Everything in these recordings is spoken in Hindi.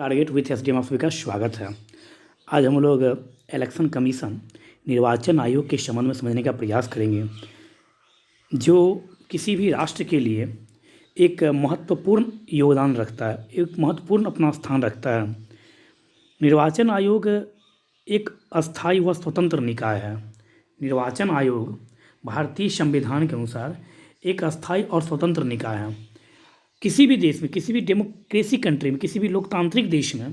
टारगेट विथ एसडीएम आप सभी का स्वागत है। आज हम लोग इलेक्शन कमीशन निर्वाचन आयोग के संबंध में समझने का प्रयास करेंगे, जो किसी भी राष्ट्र के लिए एक महत्वपूर्ण योगदान रखता है, एक महत्वपूर्ण अपना स्थान रखता है। निर्वाचन आयोग एक अस्थायी व स्वतंत्र निकाय है। निर्वाचन आयोग भारतीय संविधान के अनुसार एक अस्थायी और स्वतंत्र निकाय है। किसी भी देश में, किसी भी डेमोक्रेसी कंट्री में, किसी भी लोकतांत्रिक देश में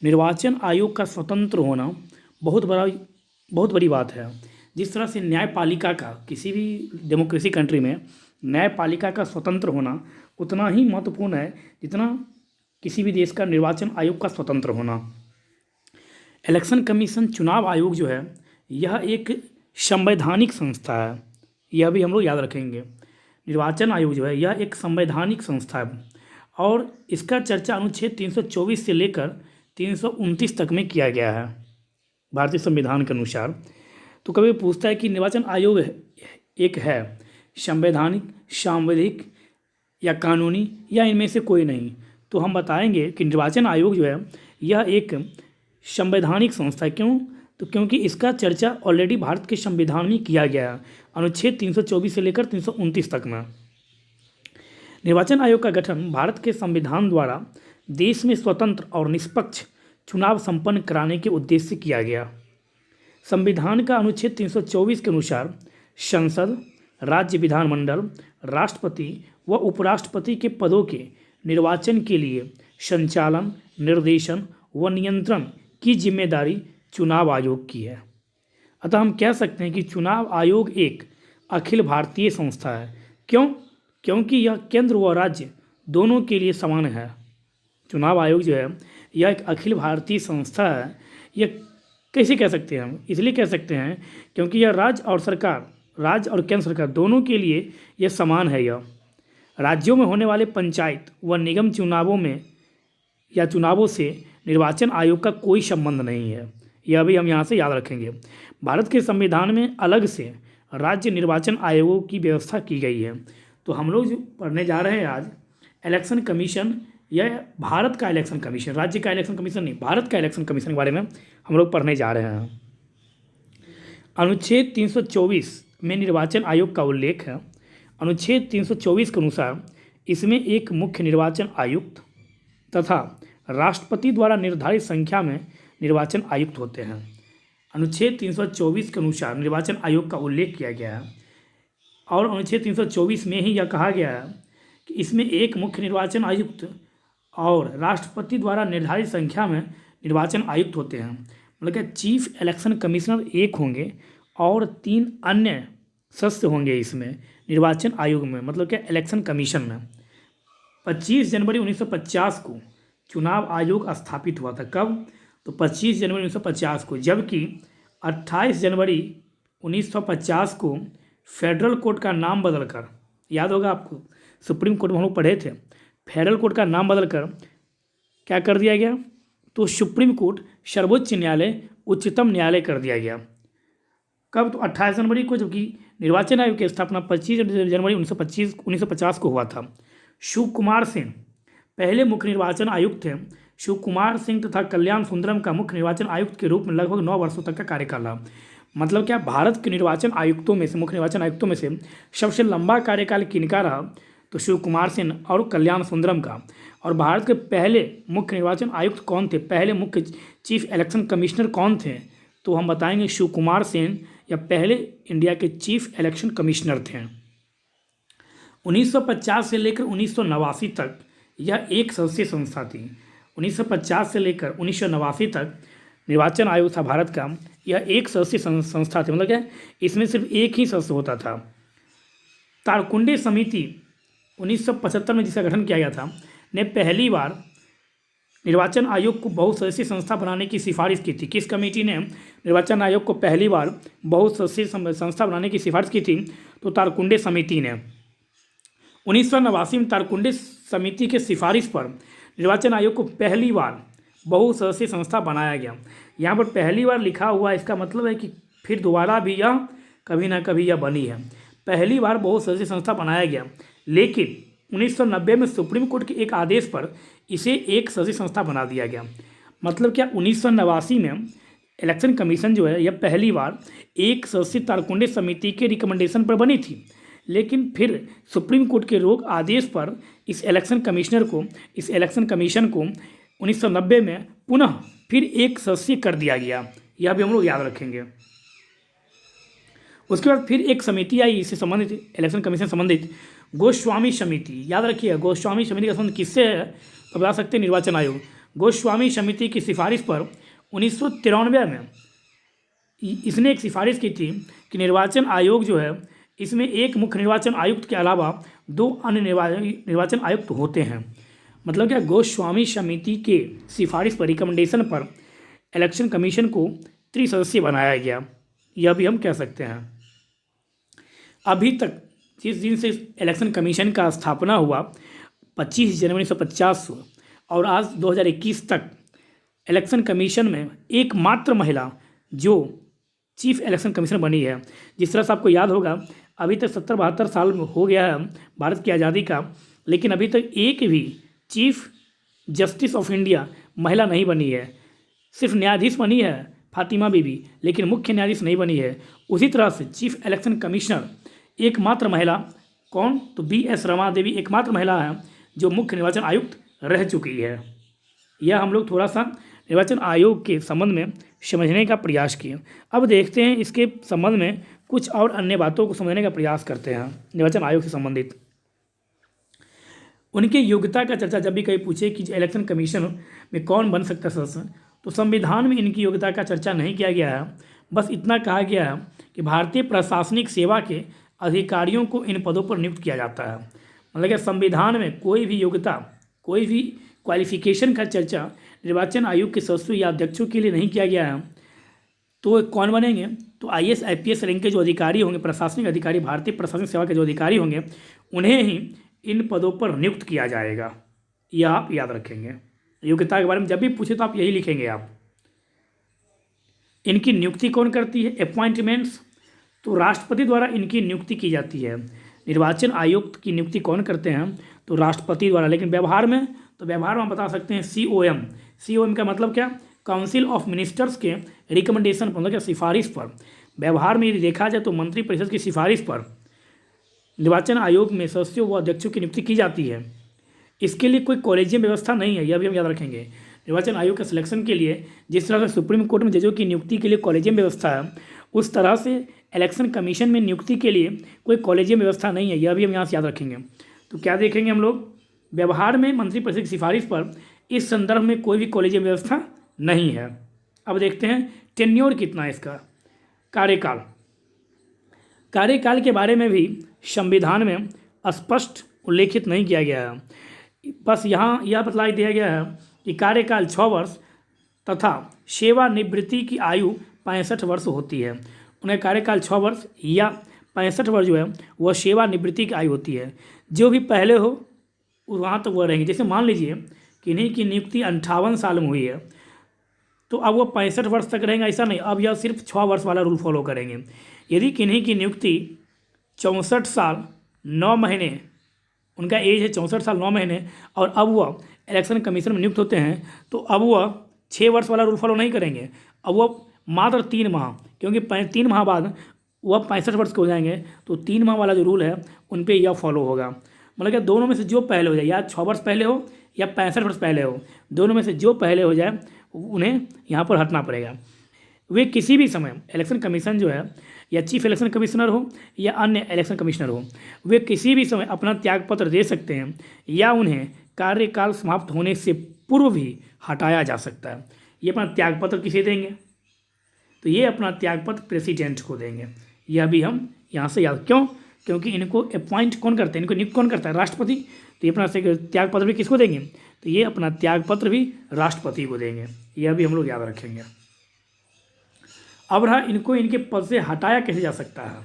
निर्वाचन आयोग का स्वतंत्र होना बहुत बड़ी बात है। जिस तरह से न्यायपालिका का किसी भी डेमोक्रेसी कंट्री में न्यायपालिका का स्वतंत्र होना उतना ही महत्वपूर्ण है जितना किसी भी देश का निर्वाचन आयोग का स्वतंत्र होना। इलेक्शन कमीशन चुनाव आयोग जो है यह एक संवैधानिक संस्था है, यह भी हम लोग याद रखेंगे। निर्वाचन आयोग जो है यह एक संवैधानिक संस्था है और इसका चर्चा अनुच्छेद 324 से लेकर 329 तक में किया गया है भारतीय संविधान के अनुसार। तो कभी पूछता है कि निर्वाचन आयोग एक है संवैधानिक, सांविधिक या कानूनी या इनमें से कोई नहीं, तो हम बताएंगे कि निर्वाचन आयोग जो है यह एक संवैधानिक संस्था है। क्यों? तो क्योंकि इसका चर्चा ऑलरेडी भारत के संविधान में किया गया है अनुच्छेद 324 से लेकर 329 तक में। निर्वाचन आयोग का गठन भारत के संविधान द्वारा देश में स्वतंत्र और निष्पक्ष चुनाव संपन्न कराने के उद्देश्य से किया गया। संविधान का अनुच्छेद 324 के अनुसार संसद, राज्य विधानमंडल, राष्ट्रपति व उपराष्ट्रपति के पदों के निर्वाचन के लिए संचालन, निर्देशन व नियंत्रण की जिम्मेदारी चुनाव आयोग की है। अतः हम कह सकते हैं कि चुनाव आयोग एक अखिल भारतीय संस्था है। क्यों? क्योंकि यह केंद्र व राज्य दोनों के लिए समान है। चुनाव आयोग जो है यह एक अखिल भारतीय संस्था है। यह कैसे कह सकते हैं हम? इसलिए कह सकते हैं क्योंकि यह राज्य और केंद्र सरकार दोनों के लिए यह समान है। यह राज्यों में होने वाले पंचायत व निगम चुनावों में या चुनावों से निर्वाचन आयोग का कोई संबंध नहीं है। यह भी हम यहाँ से याद रखेंगे। भारत के संविधान में अलग से राज्य निर्वाचन आयोगों की व्यवस्था की गई है। तो हम लोग जो पढ़ने जा रहे हैं आज इलेक्शन कमीशन, यह भारत का इलेक्शन कमीशन, राज्य का इलेक्शन कमीशन नहीं, भारत का इलेक्शन कमीशन के बारे में हम लोग पढ़ने जा रहे हैं। अनुच्छेद 324 में निर्वाचन आयोग का उल्लेख है। अनुच्छेद 324 के अनुसार इसमें एक मुख्य निर्वाचन आयुक्त तथा राष्ट्रपति द्वारा निर्धारित संख्या में निर्वाचन आयुक्त होते हैं। अनुच्छेद 324 के अनुसार निर्वाचन आयोग का उल्लेख किया गया है और अनुच्छेद 324 में ही यह कहा गया है कि इसमें एक मुख्य निर्वाचन आयुक्त और राष्ट्रपति द्वारा निर्धारित संख्या में निर्वाचन आयुक्त होते हैं। मतलब कि चीफ इलेक्शन कमिश्नर एक होंगे और 3 अन्य सदस्य होंगे इसमें निर्वाचन आयोग में, मतलब कि इलेक्शन कमीशन में। 25 जनवरी 1950 को चुनाव आयोग स्थापित हुआ था। कब? तो 25 जनवरी 1950 को, जबकि 28 जनवरी 1950 को फेडरल कोर्ट का नाम बदलकर, याद होगा आपको सुप्रीम कोर्ट में हम लोग पढ़े थे, फेडरल कोर्ट का नाम बदलकर क्या कर दिया गया? तो सुप्रीम कोर्ट सर्वोच्च न्यायालय, उच्चतम न्यायालय कर दिया गया। कब? तो 28 जनवरी को, जबकि निर्वाचन आयोग की स्थापना 25 जनवरी 1950 को हुआ था। शिव कुमार सिंह पहले मुख्य निर्वाचन आयुक्त थे। शिव कुमार सिंह तथा कल्याण सुंदरम का मुख्य निर्वाचन आयुक्त के रूप में लगभग 9 वर्षों तक का कार्यकाल रहा। मतलब क्या भारत के निर्वाचन आयुक्तों में से, मुख्य निर्वाचन आयुक्तों में से सबसे लंबा कार्यकाल किनका रहा? तो शिव कुमार सिंह और कल्याण सुंदरम का। और भारत के पहले मुख्य निर्वाचन आयुक्त कौन थे? पहले मुख्य चीफ इलेक्शन कमिश्नर कौन थे? तो हम बताएंगे शिव कुमार सिंह या पहले इंडिया के चीफ इलेक्शन कमिश्नर थे। 1950 से लेकर 1989 तक यह एक सदस्यीय संस्था थी। 1950 से लेकर 1989 तक निर्वाचन आयोग था भारत का, यह एक सदस्यीय संस्था थी। मतलब क्या? इसमें सिर्फ एक ही सदस्य होता था। तारकुंडे समिति 1975 में जिसका गठन किया गया था, ने पहली बार निर्वाचन आयोग को बहुसदस्यीय संस्था बनाने की सिफारिश की थी। किस कमेटी ने निर्वाचन आयोग को पहली बार बहुसदस्यीय संस्था बनाने की सिफारिश की थी? तो तारकुंडे समिति ने। 1989 में तारकुंडे समिति के सिफारिश पर निर्वाचन आयोग को पहली बार बहुसदस्यीय संस्था बनाया गया। यहाँ पर पहली बार लिखा हुआ, इसका मतलब है कि फिर दोबारा भी यह कभी ना कभी यह बनी है। पहली बार बहुसदस्यीय संस्था बनाया गया, लेकिन 1990 में सुप्रीम कोर्ट के एक आदेश पर इसे एक सदस्यीय संस्था बना दिया गया। मतलब क्या 1989 में इलेक्शन कमीशन जो है यह पहली बार एक सदस्यीय तारकुंडे समिति के रिकमेंडेशन पर बनी थी, लेकिन फिर सुप्रीम कोर्ट के रोक आदेश पर इस इलेक्शन कमीशन को 1990 में पुनः फिर एक सदस्यीय कर दिया गया। यह भी हम लोग याद रखेंगे। उसके बाद फिर एक समिति आई इससे संबंधित, इलेक्शन कमीशन संबंधित, गोस्वामी समिति। याद रखिए गोस्वामी समिति का संबंध किससे है तो बता सकते हैं निर्वाचन आयोग। गोस्वामी समिति की सिफारिश पर 1993 में इसने एक सिफारिश की थी कि निर्वाचन आयोग जो है इसमें एक मुख्य निर्वाचन आयुक्त के अलावा 2 अन्य निर्वाचन आयुक्त होते हैं। मतलब क्या गोस्वामी समिति के सिफारिश पर रिकमेंडेशन पर इलेक्शन कमीशन को त्रिसदस्यीय बनाया गया। यह भी हम कह सकते हैं। अभी तक जिस दिन से इलेक्शन कमीशन का स्थापना हुआ 25 जनवरी 1950 और आज 2021 तक इलेक्शन कमीशन में एकमात्र महिला जो चीफ इलेक्शन कमिश्नर बनी है। जिस तरह से आपको याद होगा अभी तक 70-72 साल हो गया है भारत की आज़ादी का, लेकिन अभी तक एक भी चीफ जस्टिस ऑफ इंडिया महिला नहीं बनी है। सिर्फ न्यायाधीश बनी है फातिमा बीबी, लेकिन मुख्य न्यायाधीश नहीं बनी है। उसी तरह से चीफ इलेक्शन कमिश्नर एकमात्र महिला कौन तो BS रमा देवी एकमात्र महिला है जो मुख्य निर्वाचन आयुक्त रह चुकी है। यह हम लोग थोड़ा सा निर्वाचन आयोग के संबंध में समझने का प्रयास किए। अब देखते हैं इसके संबंध में कुछ और अन्य बातों को समझने का प्रयास करते हैं निर्वाचन आयोग से संबंधित। उनके योग्यता का चर्चा जब भी कहीं पूछे कि इलेक्शन कमीशन में कौन बन सकता है सदस्य, तो संविधान में इनकी योग्यता का चर्चा नहीं किया गया है। बस इतना कहा गया है कि भारतीय प्रशासनिक सेवा के अधिकारियों को इन पदों पर नियुक्त किया जाता है। मतलब कि संविधान में कोई भी योग्यता, कोई भी क्वालिफिकेशन का चर्चा निर्वाचन आयोग के सदस्यों या अध्यक्षों के लिए नहीं किया गया है। तो कौन बनेंगे तो IAS IPS रैंक के जो अधिकारी होंगे, प्रशासनिक अधिकारी, भारतीय प्रशासनिक सेवा के जो अधिकारी होंगे, उन्हें ही इन पदों पर नियुक्त किया जाएगा। यह आप याद रखेंगे। योग्यता के बारे में जब भी पूछे तो आप यही लिखेंगे आप। इनकी नियुक्ति कौन करती है? अपॉइंटमेंट्स तो राष्ट्रपति द्वारा इनकी नियुक्ति की जाती है। निर्वाचन आयुक्त की नियुक्ति कौन करते हैं तो राष्ट्रपति द्वारा। लेकिन व्यवहार में हम बता सकते हैं COM का मतलब क्या? काउंसिल ऑफ मिनिस्टर्स के रिकमेंडेशन पर, मतलब क्या सिफारिश पर। व्यवहार में यदि देखा जाए तो मंत्रिपरिषद की सिफारिश पर निर्वाचन आयोग में सदस्यों व अध्यक्षों की नियुक्ति की जाती है। इसके लिए कोई कॉलेजियम व्यवस्था नहीं है, यह भी हम याद रखेंगे। निर्वाचन आयोग के सिलेक्शन के लिए जिस तरह से सुप्रीम कोर्ट में जजों की नियुक्ति के लिए कॉलेजियम व्यवस्था है, उस तरह से इलेक्शन कमीशन में नियुक्ति के लिए कोई कॉलेजियम व्यवस्था नहीं है। यह भी हम यहाँ से याद रखेंगे। तो क्या देखेंगे हम लोग? व्यवहार में मंत्रिपरिषद की सिफारिश पर इस संदर्भ में कोई भी कॉलेजियम व्यवस्था नहीं है। अब देखते हैं टेन्योर कितना है इसका, कार्यकाल के बारे में भी संविधान में स्पष्ट उल्लेखित नहीं किया गया है। बस यहाँ यह बतला दिया गया है कि कार्यकाल 6 वर्ष तथा सेवानिवृत्ति की आयु 65 वर्ष होती है। उन्हें कार्यकाल 6 वर्ष या 65 वर्ष जो है वह सेवानिवृत्ति की आयु होती है। जो भी पहले हो वहाँ तक वह रहेंगे। जैसे मान लीजिए किन्हीं की नियुक्ति 58 साल में हुई है तो अब वो 65 वर्ष तक रहेंगे, ऐसा नहीं। अब यह सिर्फ 6 वर्ष वाला रूल फॉलो करेंगे। यदि किन्हीं की नियुक्ति 64 साल 9 महीने, उनका एज है 64 साल 9 महीने, और अब वह इलेक्शन कमीशन में नियुक्त होते हैं, तो अब वह 6 वर्ष वाला रूल फॉलो नहीं करेंगे। अब वह मात्र 3 माह, क्योंकि 3 माह बाद वह 65 वर्ष के हो जाएंगे, तो 3 माह वाला जो रूल है उन पर यह फॉलो होगा। मतलब कि दोनों में से जो पहले हो जाए, या 6 वर्ष पहले हो या 65 वर्ष पहले हो, दोनों में से जो पहले हो जाए उन्हें यहाँ पर हटना पड़ेगा। वे किसी भी समय इलेक्शन कमीशन जो है, या चीफ इलेक्शन कमिश्नर हो या अन्य इलेक्शन कमिश्नर हो, वे किसी भी समय अपना त्यागपत्र दे सकते हैं या उन्हें कार्यकाल समाप्त होने से पूर्व भी हटाया जा सकता है। ये अपना त्यागपत्र किसे देंगे? तो ये अपना त्यागपत्र प्रेसिडेंट को देंगे। यह भी हम यहाँ से याद, क्यों? क्योंकि इनको अपॉइंट कौन करते हैं, इनको नियुक्त कौन करता है? राष्ट्रपति। तो ये अपना त्यागपत्र भी किसको देंगे? तो ये अपना त्यागपत्र भी राष्ट्रपति को देंगे। यह भी हम लोग याद रखेंगे। अब रहा इनको इनके पद से हटाया कैसे जा सकता है।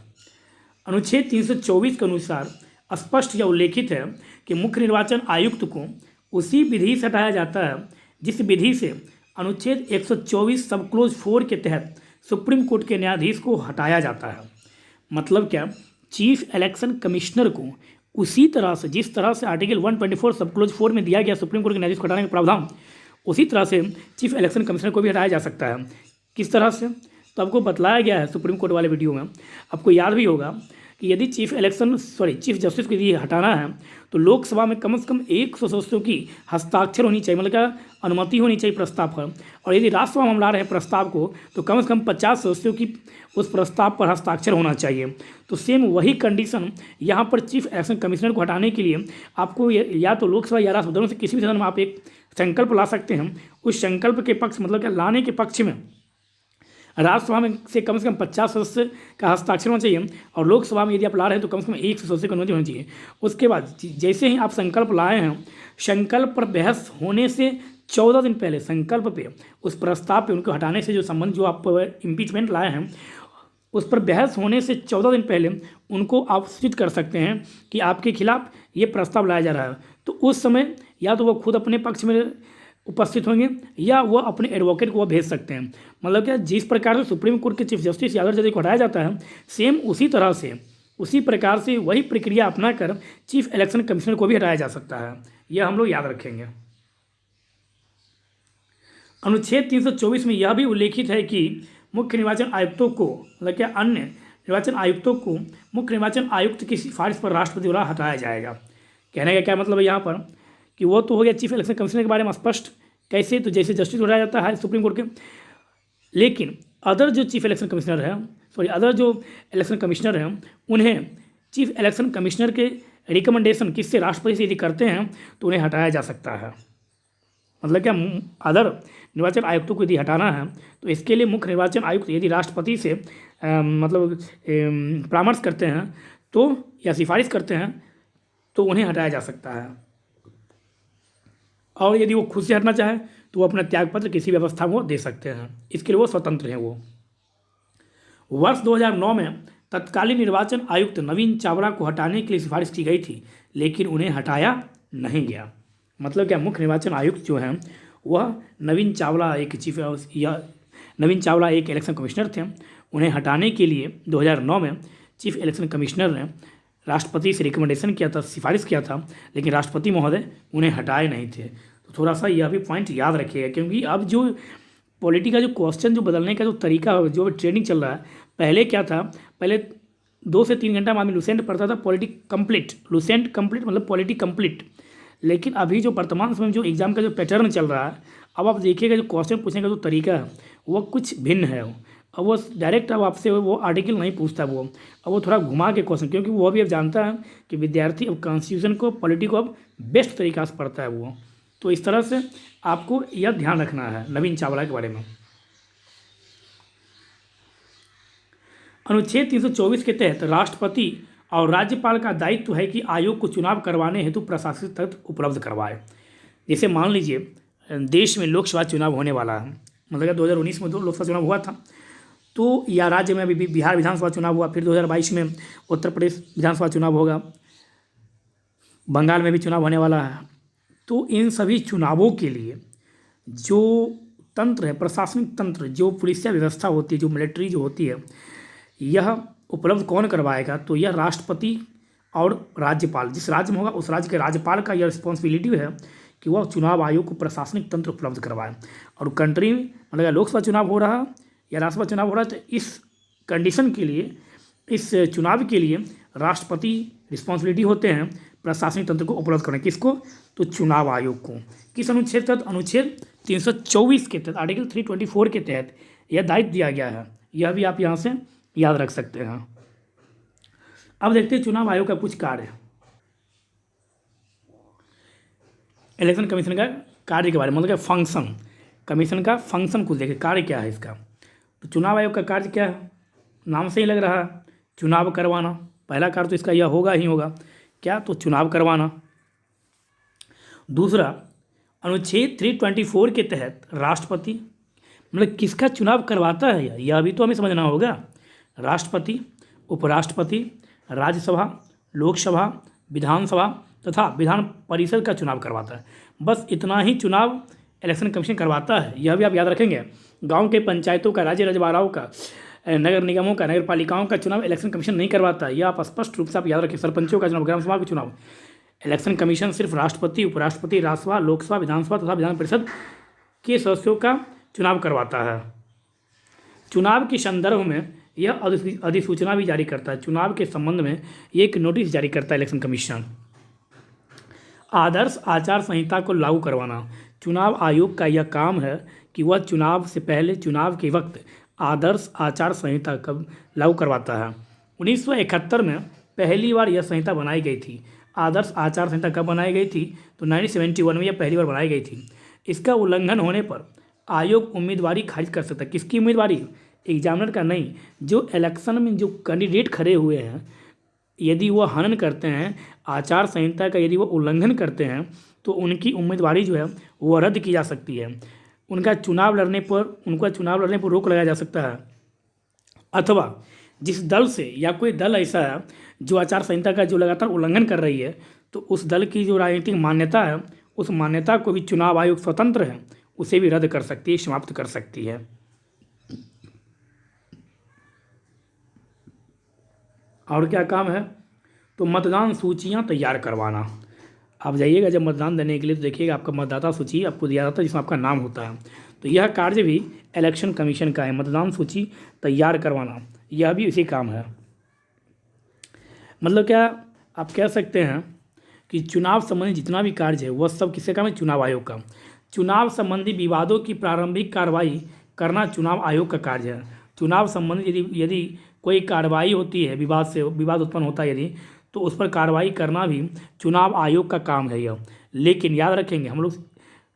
अनुच्छेद 324 के अनुसार स्पष्ट या उल्लेखित है कि मुख्य निर्वाचन आयुक्त को उसी विधि से हटाया जाता है जिस विधि से अनुच्छेद 124 सब क्लोज 4 के तहत सुप्रीम कोर्ट के न्यायाधीश को हटाया जाता है। मतलब क्या? चीफ इलेक्शन कमिश्नर को उसी तरह से जिस तरह से आर्टिकल 124 सब क्लोज 4 में दिया गया सुप्रीम कोर्ट के न्यायाधीश को हटाने का प्रावधान, उसी तरह से चीफ इलेक्शन कमिश्नर को भी हटाया जा सकता है। किस तरह से? तो आपको बतलाया गया है सुप्रीम कोर्ट वाले वीडियो में। आपको याद भी होगा कि यदि चीफ जस्टिस को यदि हटाना है तो लोकसभा में कम से कम 100 सदस्यों की हस्ताक्षर होनी चाहिए, मतलब क्या अनुमति होनी चाहिए प्रस्ताव पर। और यदि राज्यसभा में हम ला रहे हैं प्रस्ताव को तो कम से कम 50 सदस्यों की उस प्रस्ताव पर हस्ताक्षर होना चाहिए। तो सेम वही कंडीशन यहाँ पर चीफ इलेक्शन कमिश्नर को हटाने के लिए आपको या तो लोकसभा या राज्यसभा दोनों से किसी भी सदन में आप एक संकल्प ला सकते हैं। उस संकल्प के पक्ष मतलब क्या लाने के पक्ष में राज्यसभा में से कम 50 सदस्य का हस्ताक्षर होना चाहिए और लोकसभा में यदि आप ला रहे हैं तो कम से कम 100 सदस्य की अनुमति होनी चाहिए। उसके बाद जैसे ही आप संकल्प लाए हैं, संकल्प पर बहस होने से 14 दिन पहले संकल्प पे उस प्रस्ताव पे उनको हटाने से जो संबंध जो आप इम्पीचमेंट लाए हैं उस पर बहस होने से 14 दिन पहले उनको आप सूचित कर सकते हैं कि आपके खिलाफ ये प्रस्ताव लाया जा रहा है। तो उस समय या तो वो खुद अपने पक्ष में उपस्थित होंगे या वो अपने एडवोकेट को वो भेज सकते हैं। मतलब क्या जिस प्रकार से सुप्रीम कोर्ट के चीफ जस्टिस यादव जज को हटाया जाता है, सेम उसी प्रकार से वही प्रक्रिया अपनाकर चीफ इलेक्शन कमिश्नर को भी हटाया जा सकता है। यह हम लोग याद रखेंगे। अनुच्छेद 324 में यह भी उल्लेखित है कि मुख्य निर्वाचन आयुक्तों को मतलब क्या अन्य निर्वाचन आयुक्तों को मुख्य निर्वाचन आयुक्त की सिफारिश पर राष्ट्रपति द्वारा हटाया जाएगा। कहने का क्या मतलब है यहाँ पर कि वो तो हो गया चीफ इलेक्शन कमिश्नर के बारे में स्पष्ट। कैसे? तो जैसे जस्टिस हटाया जाता है सुप्रीम कोर्ट के, लेकिन अदर जो इलेक्शन कमिश्नर हैं उन्हें चीफ इलेक्शन कमिश्नर के रिकमेंडेशन किससे राष्ट्रपति से यदि करते हैं तो उन्हें हटाया जा सकता है। मतलब क्या अदर निर्वाचन आयुक्तों को यदि हटाना है तो इसके लिए मुख्य निर्वाचन आयुक्त यदि राष्ट्रपति से परामर्श करते हैं तो या सिफारिश करते हैं तो उन्हें हटाया जा सकता है। और यदि वो खुद से हटना चाहे तो वो अपना त्यागपत्र किसी व्यवस्था को दे सकते हैं, इसके लिए वो स्वतंत्र हैं। वो वर्ष 2009 में तत्कालीन निर्वाचन आयुक्त नवीन चावड़ा को हटाने के लिए सिफारिश की गई थी, लेकिन उन्हें हटाया नहीं गया। मतलब क्या मुख्य निर्वाचन आयुक्त जो हैं वह नवीन चावड़ा एक इलेक्शन कमिश्नर थे। उन्हें हटाने के लिए 2009 में चीफ इलेक्शन कमिश्नर ने राष्ट्रपति से रिकमेंडेशन किया था, सिफारिश किया था, लेकिन राष्ट्रपति महोदय उन्हें हटाए नहीं थे। तो थोड़ा सा यह भी पॉइंट याद रखिएगा, क्योंकि अब जो पॉलिटी का जो क्वेश्चन जो बदलने का जो तरीका जो ट्रेनिंग चल रहा है, पहले क्या था, पहले 2 से 3 घंटा में आदमी लुसेंट पढ़ता था पॉलिटी कंप्लीट, लुसेंट कंप्लीट मतलब पॉलिटी कंप्लीट। लेकिन अभी जो वर्तमान समय में जो एग्ज़ाम का जो पैटर्न चल रहा है, अब आप देखिएगा जो क्वेश्चन पूछने का जो तरीका है वो कुछ भिन्न है। अब वो डायरेक्ट अब आपसे वो आर्टिकल नहीं पूछता, अब वो थोड़ा घुमा के क्वेश्चन, क्योंकि वो भी अब जानता है कि विद्यार्थी अब कॉन्स्टिट्यूशन को पॉलिटी को अब बेस्ट तरीका से पढ़ता है वो। तो इस तरह से आपको यह ध्यान रखना है नवीन चावड़ा के बारे में। अनुच्छेद 324 के तहत राष्ट्रपति और राज्यपाल का दायित्व है कि आयोग को चुनाव करवाने हेतु प्रशासनिक तंत्र उपलब्ध करवाए। जैसे मान लीजिए देश में लोकसभा चुनाव होने वाला है, मतलब 2019 में 2 लोकसभा चुनाव हुआ था, तो या राज्य में अभी बिहार विधानसभा चुनाव हुआ, फिर 2022 में उत्तर प्रदेश विधानसभा चुनाव होगा, बंगाल में भी चुनाव होने वाला है। तो इन सभी चुनावों के लिए जो तंत्र है, प्रशासनिक तंत्र, जो पुलिस व्यवस्था होती है, जो मिलिट्री जो होती है, यह उपलब्ध कौन करवाएगा? तो यह राष्ट्रपति और राज्यपाल, जिस राज्य में होगा उस राज्य के राज्यपाल का यह रिस्पॉन्सिबिलिटी है कि वह चुनाव आयोग को प्रशासनिक तंत्र उपलब्ध करवाए। और कंट्री मतलब लोकसभा चुनाव हो रहा या राज्यसभा चुनाव हो रहा है, तो इस कंडीशन के लिए, इस चुनाव के लिए राष्ट्रपति रिस्पॉन्सिबिलिटी होते हैं प्रशासनिक तंत्र को उपलब्ध करने। किसको? तो चुनाव आयोग को। किस अनुच्छेद तहत? अनुच्छेद 324 के तहत, आर्टिकल 324 के तहत यह दायित्व दिया गया है। यह भी आप यहाँ से याद रख सकते हैं। अब देखते हैं चुनाव आयोग का कुछ कार्य, इलेक्शन कमीशन का कार्य के बारे में, मतलब फंक्शन, कमीशन का फंक्शन कुछ देखें, कार्य क्या है इसका। तो चुनाव आयोग का कार्य क्या है? नाम से ही लग रहा है, चुनाव करवाना। पहला कार्य तो इसका यह होगा ही होगा, क्या? तो चुनाव करवाना। दूसरा, अनुच्छेद 324 के तहत राष्ट्रपति मतलब किसका चुनाव करवाता है, यह भी तो हमें समझना होगा। राष्ट्रपति, उपराष्ट्रपति, राज्यसभा, लोकसभा, विधानसभा तथा विधान परिषद का चुनाव करवाता है। बस इतना ही चुनाव इलेक्शन कमीशन करवाता है। यह भी आप याद रखेंगे। गांव के पंचायतों का, राज्य रजवाड़ाओं का, नगर निगमों का, नगर पालिकाओं का चुनाव इलेक्शन कमीशन नहीं करवाता। यह आप स्पष्ट रूप से आप याद रखें। सरपंचों का चुनाव, ग्राम सभा का चुनाव इलेक्शन कमीशन सिर्फ राष्ट्रपति, उपराष्ट्रपति, राज्यसभा, लोकसभा, विधानसभा तथा विधान परिषद के सदस्यों का चुनाव करवाता है। चुनाव के संदर्भ में यह अधिसूचना भी जारी करता है। चुनाव के संबंध में एक नोटिस जारी करता है इलेक्शन कमीशन। आदर्श आचार संहिता को लागू करवाना। चुनाव आयोग का यह काम है कि वह चुनाव से पहले, चुनाव के वक्त आदर्श आचार संहिता कब लागू करवाता है। 1971 में पहली बार यह संहिता बनाई गई थी। आदर्श आचार संहिता कब बनाई गई थी? तो 1971 में यह पहली बार बनाई गई थी। इसका उल्लंघन होने पर आयोग उम्मीदवारी खारिज कर सकता है। किसकी उम्मीदवारी? एग्जामिनर का नहीं। जो इलेक्शन में जो कैंडिडेट खड़े हुए हैं, यदि वह हनन करते हैं, आचार संहिता का यदि वो उल्लंघन करते हैं, तो उनकी उम्मीदवारी जो है वो रद्द की जा सकती है। उनका चुनाव लड़ने पर रोक लगाया जा सकता है। अथवा जिस दल से, या कोई दल ऐसा है जो आचार संहिता का जो लगातार उल्लंघन कर रही है, तो उस दल की जो राजनीतिक मान्यता है, उस मान्यता को भी चुनाव आयोग स्वतंत्र है, उसे भी रद्द कर सकती है, समाप्त कर सकती है। और क्या काम है? तो मतदान सूचियां तैयार करवाना। आप जाइएगा जब मतदान देने के लिए, तो देखिएगा आपका मतदाता सूची आपको दिया जाता है जिसमें आपका नाम होता है। तो यह कार्य भी इलेक्शन कमीशन का है, मतदान सूची तैयार करवाना। यह भी इसी काम है। मतलब क्या आप कह सकते हैं कि चुनाव संबंधी जितना भी कार्य है वह सब किसका काम है? चुनाव आयोग का। चुनाव संबंधी विवादों की प्रारंभिक कार्रवाई करना चुनाव आयोग का कार्य है। चुनाव संबंधी यदि कोई कार्रवाई होती है, विवाद उत्पन्न होता है यदि, तो उस पर कार्रवाई करना भी चुनाव आयोग का काम है यह। लेकिन याद रखेंगे, हम लोग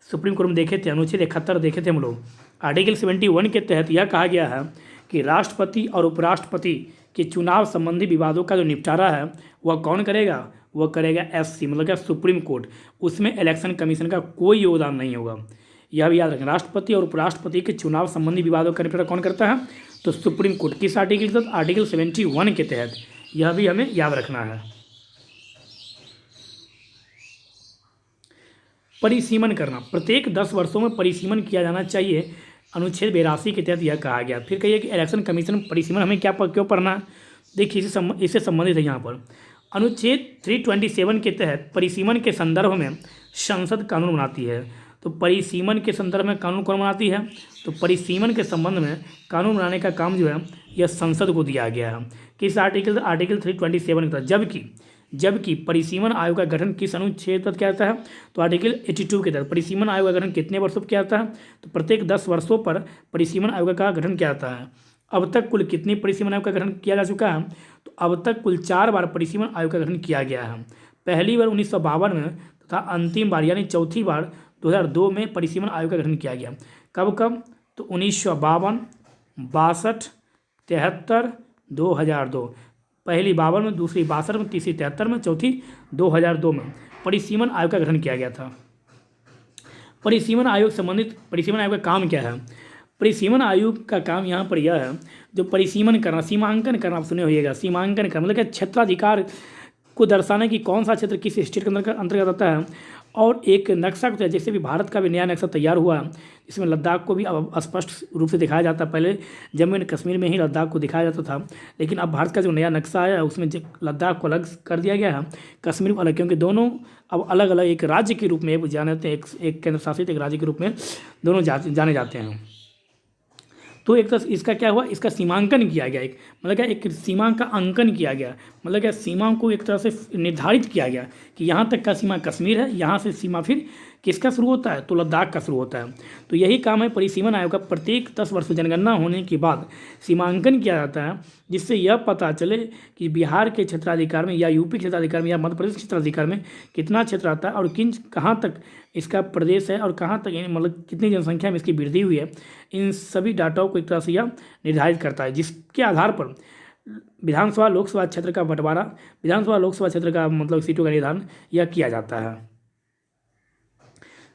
सुप्रीम कोर्ट में देखे थे, अनुच्छेद 71 देखे थे हम लोग। आर्टिकल 71 के तहत यह कहा गया है कि राष्ट्रपति और उपराष्ट्रपति के चुनाव संबंधी विवादों का जो निपटारा है वह कौन करेगा? वह करेगा SC, मतलब क्या सुप्रीम कोर्ट। उसमें इलेक्शन कमीशन का कोई योगदान नहीं होगा। यह भी याद रखें। राष्ट्रपति और उपराष्ट्रपति के चुनाव संबंधी विवादों का निपटारा कौन करता है? तो सुप्रीम कोर्ट। किस आर्टिकल के तहत? आर्टिकल 71 के तहत। यह भी हमें याद रखना है। परिसीमन करना। प्रत्येक 10 वर्षों में परिसीमन किया जाना चाहिए। अनुच्छेद 82 के तहत यह कहा गया। फिर कहिए कि इलेक्शन कमीशन परिसीमन हमें क्यों पढ़ना है? देखिए इससे संबंधित है यहाँ पर। अनुच्छेद 327 के तहत परिसीमन के संदर्भ में संसद कानून बनाती है। तो परिसीमन के संदर्भ में कानून कौन बनाती है? तो परिसीमन के संबंध में कानून बनाने का काम जो है यह संसद को दिया गया है। किस आर्टिकल? आर्टिकल 327 के तहत। जबकि परिसीमन आयोग का गठन किस अनुच्छेद तक किया जाता है? तो आर्टिकल 82 के तहत। परिसीमन आयोग का गठन कितने वर्षों पर किया जाता है? तो प्रत्येक 10 वर्षों पर परिसीमन आयोग का गठन किया जाता है। अब तक कुल कितनी परिसीमन आयोग का गठन किया जा चुका है? तो अब तक कुल 4 बार परिसीमन आयोग का गठन किया गया है। पहली बार 1952 में तथा अंतिम बार यानी चौथी बार 2002 में परिसीमन आयोग का गठन किया गया। कब? तो 1952, 62, 73, 2002। पहली 52 में, दूसरी 62 में, तीसरी 73 में, चौथी 2002 में परिसीमन आयोग का गठन किया गया था। परिसीमन आयोग का काम क्या है? परिसीमन आयोग का काम यहाँ पर यह है, जो परिसीमन करना, सीमांकन करना। आप सुने होइएगा, सीमांकन करना मतलब क्या? क्षेत्राधिकार को दर्शाना कि कौन सा क्षेत्र किस स्टेट के अंतर्गत आता है। और एक नक्शा को, जैसे भी भारत का भी नया नक्शा तैयार हुआ है, इसमें लद्दाख को भी अब स्पष्ट रूप से दिखाया जाता है। पहले जम्मू एंड कश्मीर में ही लद्दाख को दिखाया जाता था, लेकिन अब भारत का जो नया नक्शा आया है उसमें लद्दाख को अलग कर दिया गया है, कश्मीर को अलग, क्योंकि दोनों अब अलग अलग एक राज्य के रूप में जाने जाते हैं। एक केंद्र शासित एक राज्य के रूप में दोनों जाने जाते हैं। तो एक तरह इसका क्या हुआ? इसका सीमांकन किया गया। मतलब क्या? एक सीमा का अंकन किया गया। मतलब क्या? सीमा को एक तरह से निर्धारित किया गया कि यहाँ तक का सीमा कश्मीर है, यहाँ से सीमा फिर किसका शुरू होता है? तो लद्दाख का शुरू होता है। तो यही काम है परिसीमन आयोग का। प्रत्येक 10 वर्ष जनगणना होने के बाद सीमांकन किया जाता है, जिससे यह पता चले कि बिहार के क्षेत्राधिकार में, या यूपी क्षेत्राधिकार में, या मध्य प्रदेश क्षेत्राधिकार में कितना क्षेत्र आता है, और कहाँ तक इसका प्रदेश है, और कहाँ तक मतलब कितनी जनसंख्या में इसकी वृद्धि हुई है। इन सभी डाटाओं को एक तरह से यह निर्धारित करता है, जिसके आधार पर विधानसभा लोकसभा क्षेत्र का बंटवारा, विधानसभा लोकसभा क्षेत्र का मतलब सीटों का निर्धारण यह किया जाता है।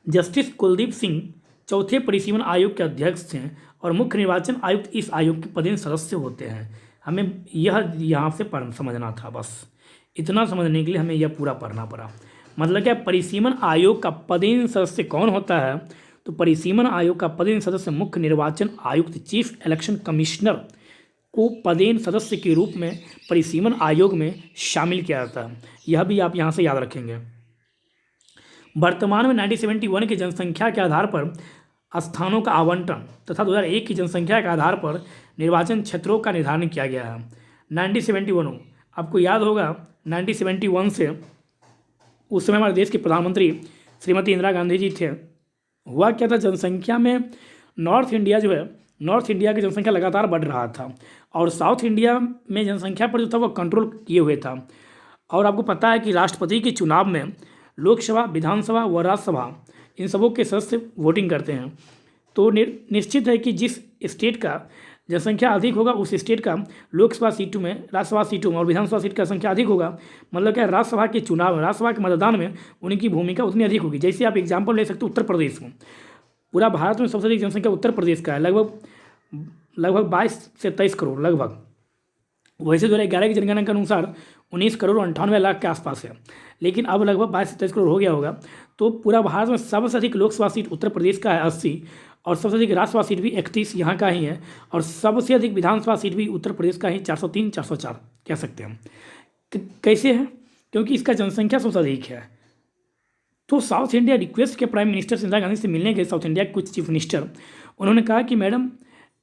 जस्टिस कुलदीप सिंह चौथे परिसीमन आयोग के अध्यक्ष हैं और मुख्य निर्वाचन आयुक्त इस आयोग के पदेन सदस्य होते हैं। हमें यह यहाँ से समझना था, बस इतना समझने के लिए हमें यह पूरा पढ़ना पड़ा। मतलब क्या? परिसीमन आयोग का पदेन सदस्य कौन होता है? तो परिसीमन आयोग का पदेन सदस्य मुख्य निर्वाचन आयुक्त, चीफ इलेक्शन कमिश्नर को पदेन सदस्य के रूप में परिसीमन आयोग में शामिल किया जाता है। यह भी आप यहाँ से याद रखेंगे। वर्तमान में 1971 की जनसंख्या के आधार पर स्थानों का आवंटन तथा 2001 की जनसंख्या के आधार पर निर्वाचन क्षेत्रों का निर्धारण किया गया है। 1971 आपको याद होगा 1971 से उस समय हमारे देश के प्रधानमंत्री श्रीमती इंदिरा गांधी जी थे। हुआ क्या था, जनसंख्या में नॉर्थ इंडिया जो है, नॉर्थ इंडिया की जनसंख्या लगातार बढ़ रहा था और साउथ इंडिया में जनसंख्या पर जो था वो कंट्रोल किए हुए था। और आपको पता है कि राष्ट्रपति के चुनाव में लोकसभा, विधानसभा व राज्यसभा इन सबों के सदस्य वोटिंग करते हैं। तो निश्चित है कि जिस स्टेट का जनसंख्या अधिक होगा उस स्टेट का लोकसभा सीटों में, राज्यसभा सीटों में और विधानसभा सीट का संख्या अधिक होगा। मतलब क्या, राज्यसभा के चुनाव, राज्यसभा के मतदान में उनकी भूमिका उतनी अधिक होगी। जैसे आप एग्जाम्पल ले सकते हो उत्तर प्रदेश में, पूरा भारत में सबसे अधिक जनसंख्या उत्तर प्रदेश का है, लगभग 22 से 23 करोड़ लगभग। वैसे 2011 की जनगणना के अनुसार 19 करोड़ 98 लाख के आसपास है, लेकिन अब लगभग 22 से 23 करोड़ हो गया होगा। तो पूरा भारत में सबसे अधिक लोकसभा सीट उत्तर प्रदेश का है 80, और सबसे अधिक राज्यसभा सीट भी 31 यहाँ का ही है, और सबसे अधिक विधानसभा सीट भी उत्तर प्रदेश का ही 403, 404 कह सकते हैं हम। कैसे है, क्योंकि इसका जनसंख्या सबसे अधिक है। तो साउथ इंडिया रिक्वेस्ट के प्राइम मिनिस्टर इंदिरा गांधी से मिलने गए साउथ इंडिया के कुछ चीफ मिनिस्टर। उन्होंने कहा कि मैडम,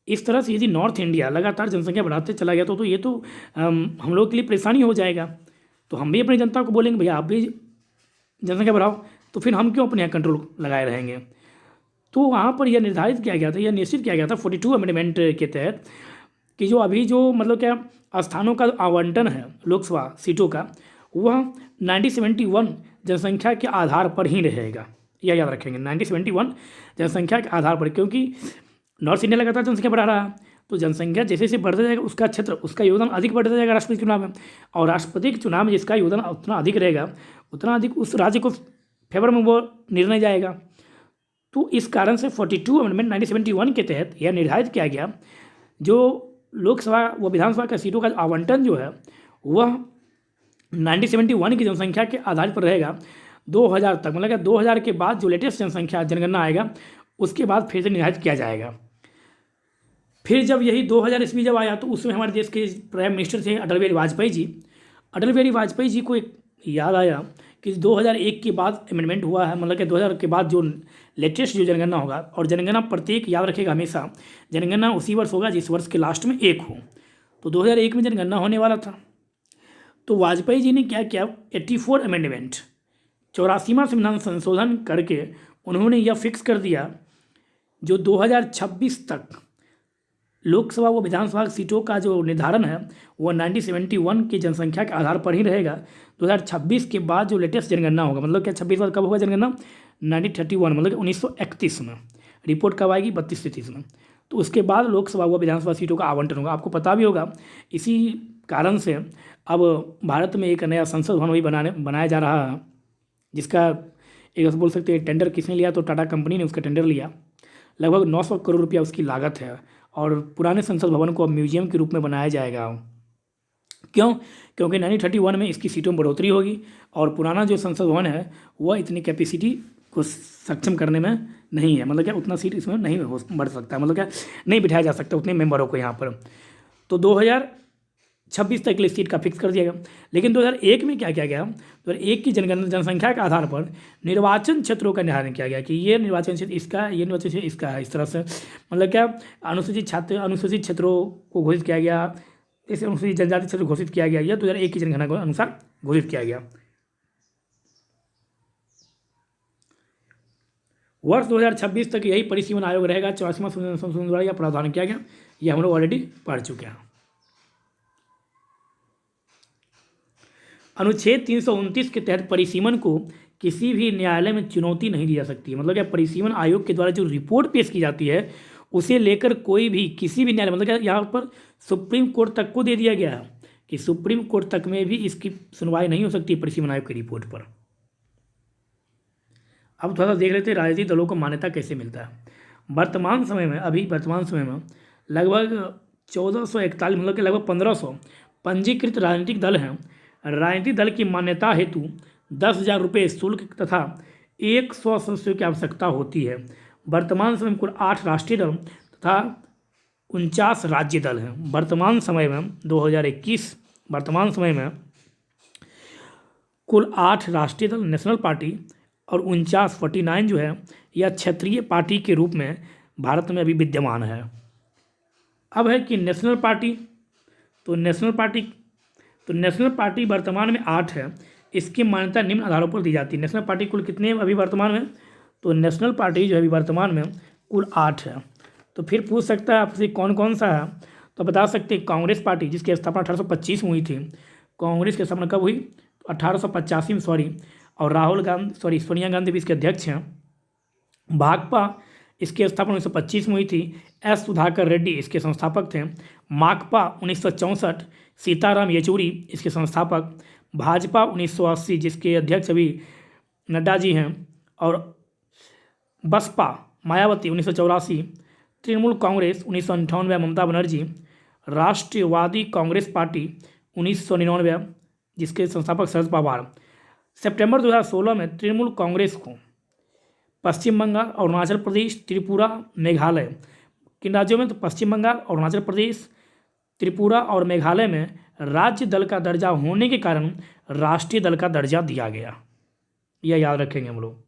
इस तरह से यदि नॉर्थ इंडिया लगातार जनसंख्या बढ़ाते चला गया तो ये तो हम लोग के लिए परेशानी हो जाएगा। तो हम भी अपनी जनता को बोलेंगे भैया आप भी जनसंख्या बढ़ाओ, तो फिर हम क्यों अपने यहाँ कंट्रोल लगाए रहेंगे। तो वहाँ पर यह निर्धारित किया गया था, यह निश्चित किया गया था 42 अमेंडमेंट के तहत कि जो अभी जो मतलब क्या स्थानों का आवंटन है लोकसभा सीटों का, वह 1971 जनसंख्या के आधार पर ही रहेगा। यह याद रखेंगे, 1971 जनसंख्या के आधार पर, क्योंकि नॉर्थ इंडिया लगातार जनसंख्या बढ़ा रहा है। तो जनसंख्या जैसे जैसे बढ़ता जाएगा उसका क्षेत्र, उसका योगदान अधिक बढ़ता जाएगा राष्ट्रपति चुनाव में, और राष्ट्रपति के चुनाव में जिसका योगदान उतना अधिक रहेगा उतना अधिक उस राज्य को फेवर में वो निर्णय जाएगा। तो इस कारण से 42 अमेंडमेंट 1971 के तहत यह निर्धारित किया गया, जो लोकसभा व विधानसभा का सीटों का आवंटन जो है वह 1971 की जनसंख्या के आधार पर रहेगा 2000 तक। मतलब 2000 के बाद जो लेटेस्ट जनसंख्या जनगणना आएगा उसके बाद फिर से निर्धारित किया जाएगा। फिर जब यही 2000 ईस्वी जब आया तो उसमें हमारे देश के प्राइम मिनिस्टर थे अटल बिहारी वाजपेयी जी। अटल बिहारी वाजपेयी जी को एक याद आया कि 2001 के बाद अमेंडमेंट हुआ है, मतलब कि 2000 के बाद जो लेटेस्ट जो जनगणना होगा, और जनगणना प्रत्येक याद रखेगा हमेशा, जनगणना उसी वर्ष होगा जिस वर्ष के लास्ट में एक हो। तो 2001 में जनगणना होने वाला था, तो वाजपेयी जी ने क्या किया, 84 अमेंडमेंट 84वां संविधान संशोधन करके उन्होंने यह फिक्स कर दिया जो 2026 तक लोकसभा व विधानसभा सीटों का जो निर्धारण है वह 1971 की जनसंख्या के आधार पर ही रहेगा। 2026 के बाद जो लेटेस्ट जनगणना होगा, मतलब क्या 26 बाद कब होगा जनगणना, 1931 मतलब 1931 में। रिपोर्ट कब आएगी, 32-33 में। तो उसके बाद लोकसभा व विधानसभा सीटों का आवंटन होगा। आपको पता भी होगा इसी कारण से अब भारत में एक नया संसद भवन भी बनाया जा रहा है, जिसका एक बोल सकते हैं टेंडर किसने लिया, तो टाटा कंपनी ने उसका टेंडर लिया। लगभग 900 करोड़ रुपया उसकी लागत है, और पुराने संसद भवन को अब म्यूजियम के रूप में बनाया जाएगा। क्यों, क्योंकि 1931 में इसकी सीटों में बढ़ोतरी होगी, और पुराना जो संसद भवन है वह इतनी कैपेसिटी को सक्षम करने में नहीं है, मतलब क्या उतना सीट इसमें नहीं हो बढ़ सकता, मतलब क्या नहीं बिठाया जा सकता उतने मेंबरों को यहाँ पर। तो 2026 तक के लिए सीट का फिक्स कर दिया गया। लेकिन 2001 में क्या किया गया, 2001 की जनसंख्या के आधार पर निर्वाचन क्षेत्रों का निर्धारण किया गया कि ये निर्वाचन क्षेत्र इसका, ये निर्वाचन क्षेत्र इसका है। इस तरह से मतलब क्या अनुसूचित क्षेत्रों को घोषित किया गया, इसे अनुसूचित जनजाति क्षेत्र घोषित किया गया। यह 2001 की जनगणना के अनुसार घोषित किया गया। वर्ष 2026 तक यही परिसीमन आयोग रहेगा। 84वां संशोधन द्वारा यह प्रावधान किया गया, यह हम लोग ऑलरेडी पढ़ चुके हैं। अनुच्छेद 329 के तहत परिसीमन को किसी भी न्यायालय में चुनौती नहीं दी जा सकती। मतलब क्या परिसीमन आयोग के द्वारा जो रिपोर्ट पेश की जाती है उसे लेकर कोई भी किसी भी न्यायालय, मतलब क्या यहाँ पर सुप्रीम कोर्ट तक को दे दिया गया है कि सुप्रीम कोर्ट तक में भी इसकी सुनवाई नहीं हो सकती परिसीमन आयोग की रिपोर्ट पर। अब थोड़ा सा देख लेते हैं राजनीतिक दलों को मान्यता कैसे मिलता है। वर्तमान समय में लगभग 1441 मतलब कि लगभग 1500 पंजीकृत राजनीतिक दल हैं। राजनीतिक दल की मान्यता हेतु 10,000 रुपये शुल्क तथा 100 सदस्यों की आवश्यकता होती है। वर्तमान समय में कुल 8 राष्ट्रीय दल तथा 49 राज्य दल हैं। वर्तमान समय में 2021 वर्तमान समय में कुल 8 राष्ट्रीय दल नेशनल पार्टी और 49 जो है यह क्षेत्रीय पार्टी के रूप में भारत में अभी विद्यमान है। अब है कि नेशनल पार्टी, तो नेशनल पार्टी वर्तमान में 8 है। इसकी मान्यता निम्न आधारों पर दी जाती है। नेशनल पार्टी कुल कितने हैं अभी वर्तमान में? तो नेशनल पार्टी जो है अभी वर्तमान में कुल 8 है। तो फिर पूछ सकता है आपसे कौन कौन सा है, तो बता सकते हैं कांग्रेस पार्टी जिसकी स्थापना 1825 में हुई थी। कांग्रेस की स्थापना कब हुई? 1885 में, और सोनिया गांधी भी इसके अध्यक्ष हैं। भाकपा इसकी स्थापना 1925 में हुई थी। एस सुधाकर रेड्डी इसके संस्थापक थे। माकपा 1964, सीताराम येचूरी इसके संस्थापक। भाजपा 1980 जिसके अध्यक्ष अभी नड्डा जी हैं। और बसपा मायावती 1984। तृणमूल कांग्रेस 1998 ममता बनर्जी। राष्ट्रवादी कांग्रेस पार्टी 1999 जिसके संस्थापक शरद पवार। सितंबर 2016 में तृणमूल कांग्रेस को पश्चिम बंगाल, अरुणाचल प्रदेश, त्रिपुरा, मेघालय, किन राज्यों में? तो पश्चिम बंगाल, अरुणाचल प्रदेश, त्रिपुरा और मेघालय में राज्य दल का दर्जा होने के कारण राष्ट्रीय दल का दर्जा दिया गया। यह याद रखेंगे हम लोग।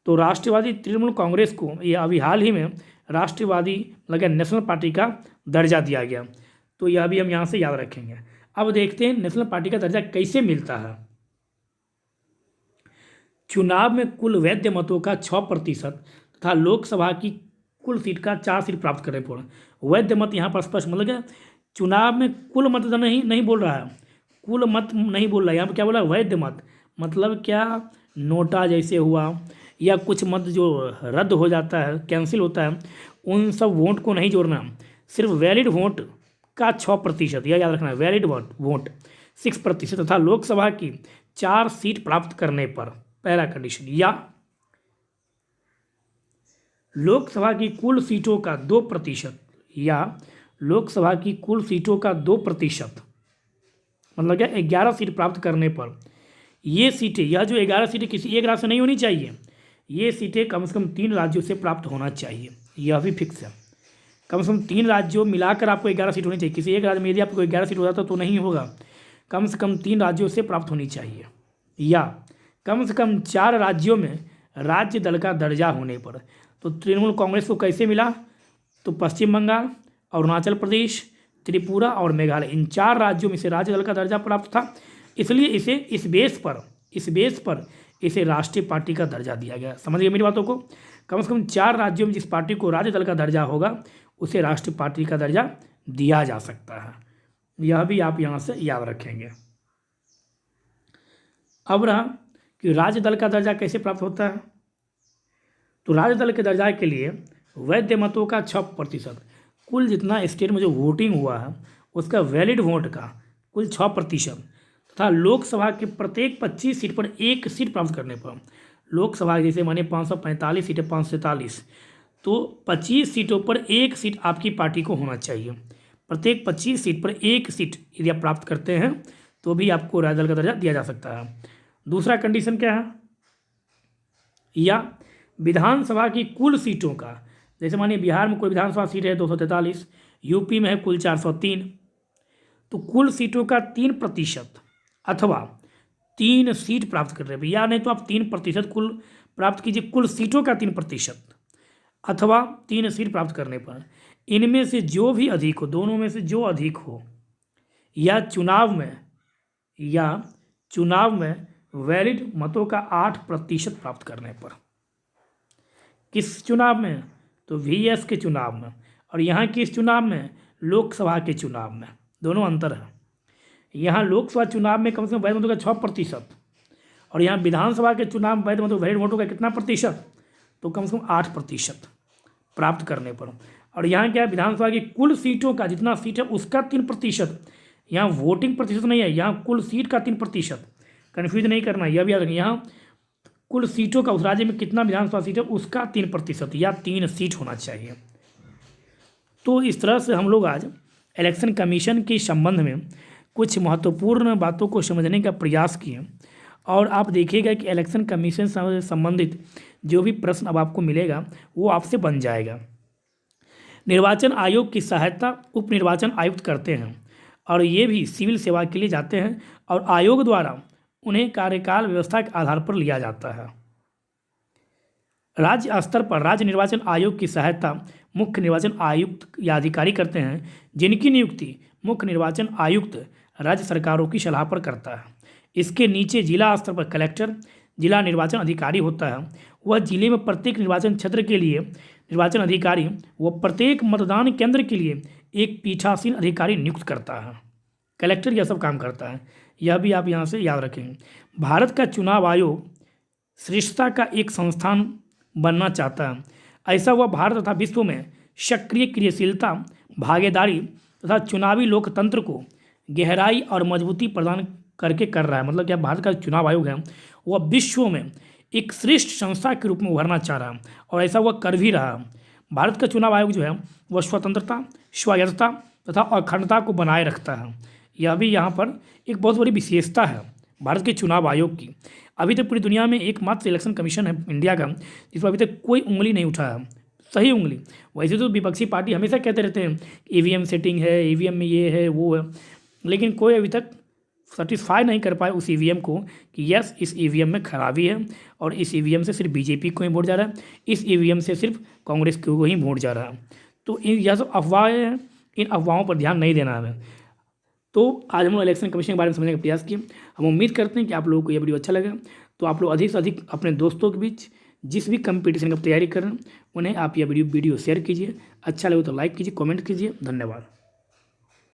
तो राष्ट्रवादी तृणमूल कांग्रेस को यह अभी हाल ही में राष्ट्रवादी नेशनल पार्टी का दर्जा दिया गया। तो यह भी हम यहाँ से याद रखेंगे। अब देखते हैं नेशनल पार्टी का दर्जा कैसे मिलता है। चुनाव में कुल वैध मतों का 6% तथा लोकसभा की कुल सीट का 4 सीट प्राप्त करने पर। वैध मत यहाँ पर स्पष्ट चुनाव में कुल मत नहीं बोल रहा है, कुल मत नहीं बोल रहा है, यहाँ पर क्या बोला? वैध मत। मतलब क्या? नोटा जैसे हुआ या कुछ मत जो रद्द हो जाता है, कैंसिल होता है, उन सब वोट को नहीं जोड़ना। सिर्फ वैलिड वोट का 6%, यह याद रखना है। वैलिड वोट 6% तथा लोकसभा की 4 सीट प्राप्त करने पर, पहला कंडीशन, या लोकसभा की कुल सीटों का 2%, या लोकसभा की कुल सीटों का 2%, मतलब क्या? 11 सीट प्राप्त करने पर। ये सीटें, यह जो 11 सीटें किसी एक राज्य से नहीं होनी चाहिए, ये सीटें कम से कम 3 राज्यों से प्राप्त होना चाहिए। यह भी फिक्स है। कम से कम 3 राज्यों मिलाकर आपको 11 सीट होनी चाहिए। किसी एक राज्य में यदि आपको 11 सीट हो जाता तो नहीं होगा, कम से कम 3 राज्यों से प्राप्त होनी चाहिए। या कम से कम 4 राज्यों में राज्य दल का दर्जा होने पर। तो तृणमूल कांग्रेस को कैसे मिला? तो पश्चिम बंगाल, अरुणाचल प्रदेश, त्रिपुरा और मेघालय, इन 4 राज्यों में से राज्य दल का दर्जा प्राप्त था। इसलिए इसे इस बेस पर इसे राष्ट्रीय पार्टी का दर्जा दिया गया। समझ गए मेरी बातों को? कम से कम 4 राज्यों में जिस पार्टी को राज्य दल का दर्जा होगा उसे राष्ट्रीय पार्टी का दर्जा दिया जा सकता है। यह भी आप यहाँ से याद रखेंगे। अब रहा कि राज्य दल का दर्जा कैसे प्राप्त होता है। तो राज्य दल के दर्जा के लिए वैध मतों का 6%, कुल जितना स्टेट में जो वोटिंग हुआ है उसका वैलिड वोट का कुल 6%, तथा लोकसभा के प्रत्येक 25 सीट पर 1 सीट प्राप्त करने पर। लोकसभा जैसे माने 545 सीटें, 543, तो 25 सीटों पर 1 सीट आपकी पार्टी को होना चाहिए। प्रत्येक 25 सीट पर 1 सीट यदि आप प्राप्त करते हैं तो भी आपको राज्य दल का दर्जा दिया जा सकता है। दूसरा कंडीशन क्या है? या विधानसभा की कुल सीटों का, जैसे मानिए बिहार में कुल विधानसभा सीट है 243, यूपी में है कुल 403, तो कुल सीटों का 3% अथवा 3 सीट प्राप्त कर रहे हैं, या नहीं तो आप 3% कुल प्राप्त कीजिए, कुल सीटों का 3% अथवा 3 सीट प्राप्त करने पर। इनमें से जो भी अधिक हो, दोनों में से जो अधिक हो, या चुनाव में वैलिड मतों का 8% प्राप्त करने पर। किस चुनाव में? तो VS के चुनाव में। और यहाँ किस चुनाव में? लोकसभा के चुनाव में। दोनों अंतर है। यहाँ लोकसभा चुनाव में कम से कम वैध मतों का 6%, और यहाँ विधानसभा के चुनाव में वैध मतों वैलिड वोटों का कितना प्रतिशत? तो कम से कम 8% प्राप्त करने पर। और यहाँ क्या है? विधानसभा की कुल सीटों का जितना सीट है उसका 3%, यहाँ वोटिंग प्रतिशत नहीं है, यहाँ कुल सीट का 3%। कन्फ्यूज नहीं करना, यह भी याद रखें। यहाँ कुल सीटों का, उस राज्य में कितना विधानसभा सीट है उसका 3% या 3 सीट होना चाहिए। तो इस तरह से हम लोग आज इलेक्शन कमीशन के संबंध में कुछ महत्वपूर्ण बातों को समझने का प्रयास किए। और आप देखिएगा कि इलेक्शन कमीशन से संबंधित जो भी प्रश्न अब आपको मिलेगा वो आपसे बन जाएगा। निर्वाचन आयोग की सहायता उप निर्वाचन आयुक्त करते हैं और ये भी सिविल सेवा के लिए जाते हैं और आयोग द्वारा उन्हें कार्यकाल व्यवस्था के आधार पर लिया जाता है। राज्य स्तर पर राज्य निर्वाचन आयोग की सहायता मुख्य निर्वाचन आयुक्त या अधिकारी करते हैं, जिनकी नियुक्ति मुख्य निर्वाचन आयुक्त राज्य सरकारों की सलाह पर करता है। इसके नीचे जिला स्तर पर कलेक्टर जिला निर्वाचन अधिकारी होता है। वह जिले में प्रत्येक निर्वाचन क्षेत्र के लिए निर्वाचन अधिकारी व प्रत्येक मतदान केंद्र के लिए एक पीठासीन अधिकारी नियुक्त करता है। कलेक्टर यह सब काम करता है, यह भी आप यहाँ से याद रखेंगे। भारत का चुनाव आयोग श्रेष्ठता का एक संस्थान बनना चाहता है। ऐसा वह भारत तथा विश्व में सक्रिय क्रियाशीलता, भागीदारी तथा चुनावी लोकतंत्र को गहराई और मजबूती प्रदान करके कर रहा है। मतलब क्या भारत का चुनाव आयोग है वह विश्व में एक श्रेष्ठ संस्था के रूप में उभरना चाह रहा है और ऐसा वह कर भी रहा है। भारत का चुनाव आयोग जो है वह स्वतंत्रता, स्वायत्तता तथा अखंडता को बनाए रखता है। यह भी यहाँ पर एक बहुत बड़ी विशेषता है भारत के चुनाव आयोग की। अभी तक पूरी दुनिया में एकमात्र इलेक्शन कमीशन है इंडिया का जिस पर अभी तक कोई उंगली नहीं उठाया, सही उंगली। वैसे तो विपक्षी पार्टी हमेशा कहते रहते हैं ईवीएम सेटिंग है, ईवीएम में ये है वो है, लेकिन कोई अभी तक सेटिस्फाई नहीं कर पाए उस ईवीएम को कि यस इस ईवीएम में खराबी है और इस ईवीएम से सिर्फ बीजेपी को ही वोट जा रहा है, इस ईवीएम से सिर्फ कांग्रेस को ही वोट जा रहा है। तो यह सब अफवाहें हैं, इन अफवाहों पर ध्यान नहीं देना है। तो आज हम लोग इलेक्शन कमीशन के बारे में समझने का प्रयास किए। हम उम्मीद करते हैं कि आप लोगों को यह वीडियो अच्छा लगा। तो आप लोग अधिक से अधिक अपने दोस्तों के बीच जिस भी कंपटीशन की तैयारी कर रहे हैं उन्हें आप यह वीडियो शेयर कीजिए। अच्छा लगे तो लाइक कीजिए, कमेंट कीजिए। धन्यवाद।